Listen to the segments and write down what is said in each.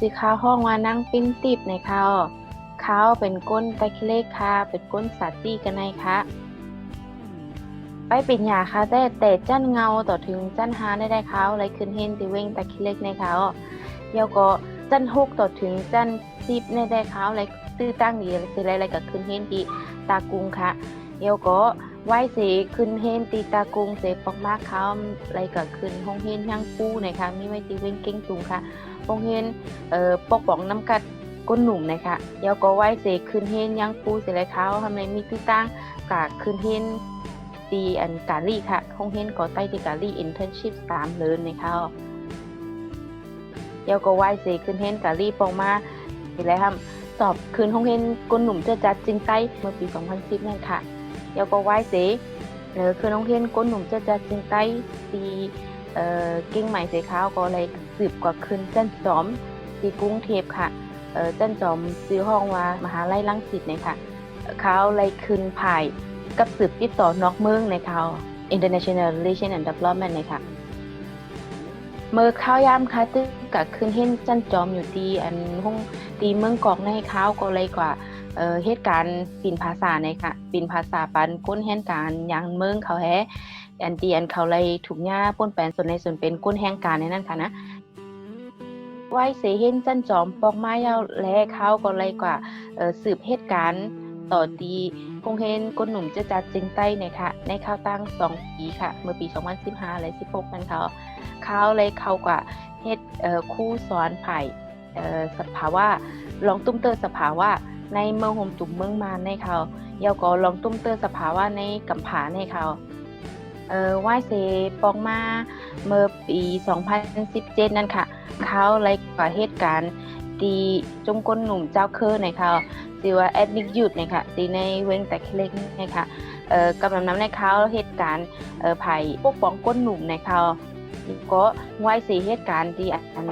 สิค้าห้องว่านั่งปิ้นติบในเขาเขาเป็นก้นตะคิเลกค่ะเป็นก้นสาตี้กันในค่ะไปเป็นหยาค่ะแต่จั้นเงาต่อถึงจั้นหาได้เขาอะไรขึ้นเห็นติเว้งตะคิเลกในเขาเดี๋ยวก็จั้น6ต่อถึงจั้น10ได้เขาอะไรตื้อตั้งดีสิอะไรก็ขึ้นเห็นที่ตากุงค่ะเดี๋ยวก็ไหว้เสขึ้นเห็นตีตากุงเสปอกมากเขาอะไรก็ขึ้นห้องเห็นย่างปูนะคะมีไว้ตีเว้งเก่งตุงค่ะห้องเห็นปอกป๋องน้ำกัดก้นหนุ่มนะคะเดี๋ยวก็ไหว้เสขึ้นเห็นย่างปูเสร็จแล้วเขาทำไมมีตื้อตั้งกะขึ้นเห็นตีอันกาลี่ค่ะห้องเห็นก็ใต้ตีกาลี่อินเทอร์นชิพ3เลยนะคะเดี๋ยวก็ไหว้เสขึ้นเห็นกาลี่ปองมาเสร็จแล้วครับสอบคืนห้องเห็นก้นหนุ่มเจ้าจัดจริงใต้เมื่อปี2010นั่นค่ะเดี๋ยวก็ไหว้เสคืนห้องเห็นก้นหนุ่มเจ้าจัดจริงใต้ตีเก่งใหม่เสขาวก็เลยสืบกว่าคืนจันจอมตีกรุงเทพค่ะจันจอมซื้อห้องว่ามหาลัยรังสิตเนี่ยค่ะเขาเลยคืนภายกับสืบติดต่อนอกเมืองในเขา International Relation and Development เนี่ยค่ะเมื่อข้าวยามค่ะตึกกับคืนเห็นจันจอมอยู่ที่อันห้องตีเมืองกอกในเขาก็เลยกว่าเหตุการณ์ปีนภาษาเนี่ยค่ะปีนภาษาปันก้นเหตุการณ์อย่างเมืองเขาแฮอันตีอันเขาเลยถูกหญ้าป้นแปลนส่วนในส่วนเป็นก้นแห่งการในนั้นค่ะนะไหว้เสเห็นจันจอมปอกไม้ยาวและเขาก็เลยกว่าสืบเหตุการณ์ต่อตีคงเห็นก้นหนุ่มจะจัดจริงใต้เนี่ยค่ะในข้าวตั้ง2 ปีค่ะเมื่อปี2015และ16นั้นเขาเลยเข้ากว่าเฮ็ดคู่สอนไผ่สภาวะลองตุ้มเตอร์สภาวะในเมืองห่มตุ่มเมืองมานในเขาเยาก็ลองตุ้มเตอร์สภาวะในกำผาในเขาไหว้เสปองมาเมื่อปี2017นั่นค่ะเขาเลยก่อเหตุการณ์ตีจงก้นหนุ่มเจ้าเคอในเขาชื่อว่าแอดนิกยุดนะคะตีในเว้งแต่เล็กนะคะกำลังนำในเขาเหตุการณ์ไผ่ปกป้องก้นหนุ่มในเขาก็ไหว้เสเหตุการณ์ที่อัน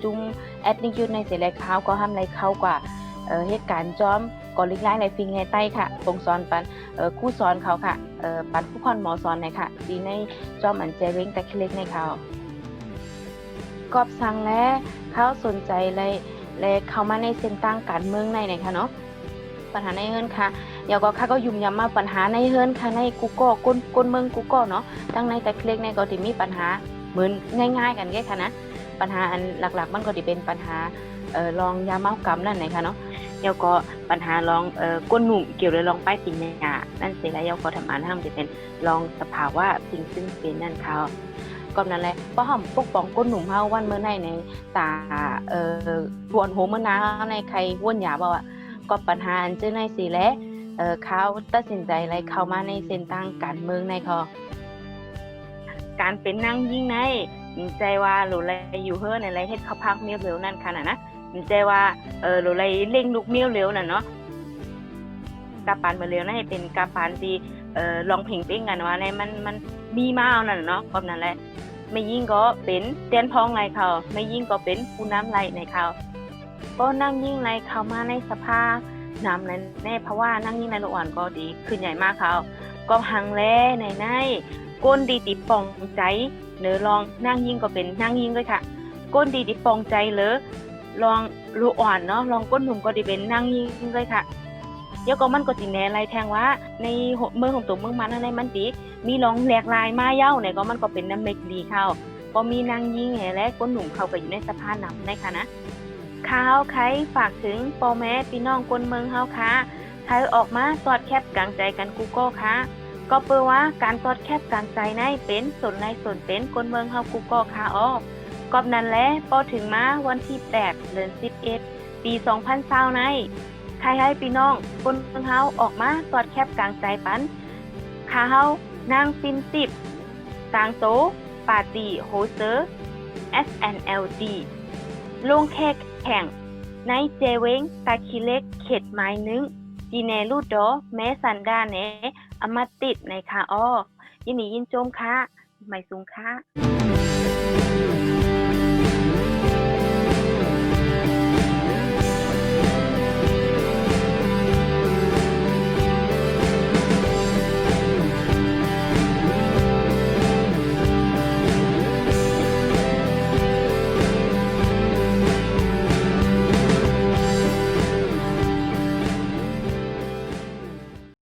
จุ้งแอดนิกยุดในเสร็จเขาก็ทำอะไรเขากว่าเหตุการณ์จอมก่อลิกไล่ในฟิงในใต้ค่ะตรงสอนปันคู่สอนเขาค่ะปันผู้พรหมอสอนในค่ะตีในจอมอันเจเว้งแต่เล็กในเขากอบสั่งและเขาสนใจเลยเข้ามาในเส้นตั้งการเมืองในค่ะเนาะปัญหาในเฮิรนค่ะเดี๋ยวก็ข้าก็ยุ่มยำมาปัญหาในเฮิรนค่ะในกูก็ก้นเมืองกูก็เนาะตั้งในแต่เล็กในก็ที่มีปัญหาเหมือนง่ายๆกันแค่ค่ะนะปัญหาอันหลักๆมันก็ที่เป็นปัญหาลองยาเมากรรมนั่นไหนค่ะเนาะเดี๋ยวก็ปัญหาลองก้นหนุ่มเกี่ยวเลยลองป้ายติ่งยานั่นเสร็จแล้วเดี๋ยวก็ทำงานห้ามจะเป็นลองสภาวะสิ่งซึ่งเป็นนั่นเขาก็นั่นแหละเพราะห้ามปกป้องก้นหนุ่มเฮาวันเมื่อไหร่ในตาปวนโหมนาในใครว่นยาบ่อ่ะก็ปัญหาอันเจอในสิและเขาตัดสินใจอะไรเข้ามาในเส้นทางการเมืองในคอการเป็นนั่งยิ่งในใจว่าหรืออะไรอยู่เฮือในอะไรเฮ็ดเขาพักเมียวเร็วนั่นค่ะนะใจว่าหรืออะไรเล่งลูกเมียวเร็วน่ะเนาะกาปานเมื่อเร็วนั่นเป็นกาปานที่ลองเพ่งเป้งกันว่าในมันมีมาเอานั่นเนาะก็นั่นแหละไม่ยิ่งก็เป็นเตียนพองไรเขาไม่ยิ่งก็เป็นผู้น้ำไรในเขาก็นั่งยิ่งไรเขามาในสภาน้ำนั้นแน่เพราะว่านั่งยิ่งไรลูกอ่อนก็ดีขึ้นใหญ่มากเขาก็หังแล้ในก้นดีติดป่องใจเนื้อลองนั่งยิ่งก็เป็นนั่งยิ่งเลยค่ะก้นดีติดป่องใจเลยลองลูกอ่อนเนาะลองก้นหนุ่มก็ดีเป็นนั่งยิ่งเลยค่ะเดี๋ยวก็มันก็สิแน่ไรแทงว่าในเมืองของตัวเมืองมันอะไรมันดีมีลองแหลกลายมาเย้าเนี่ยก็มันก็เป็นน้ำเม็ดดีเข้าก็มีนั่งยิ่งและก้นหนุ่มเขาก็อยู่ในสภาพน้ำในค่ะนะข่าวใครฝากถึงพ่อแม่พี่น้องคนเมืองเฮาค่ะใครออกมาตอดแคบกลางใจกันกูก็ค่ะก็เปิดว่าการตอดแคบกลางใจในเป็นส่วนในส่วนเป็นคนเมืองเฮากูก็ค่ะอ้อกอบนั้นแหละพอถึงมาวันที่8 เดือน 11 ปี 2020ในใครให้พี่น้องคนเมืองเฮาออกมาตอดแคบกลางใจปันข้าเฮานางปินติบต่างโตปาร์ตี้โฮเซอร์ SNLD ลงแข่งในเจเวงตาคิเล็กเขตไม้นึงจีเนลูดอแม้สันดาเนอมาติดในคาอ้อยินดียินโจมค่ะไม่สูงค่ะ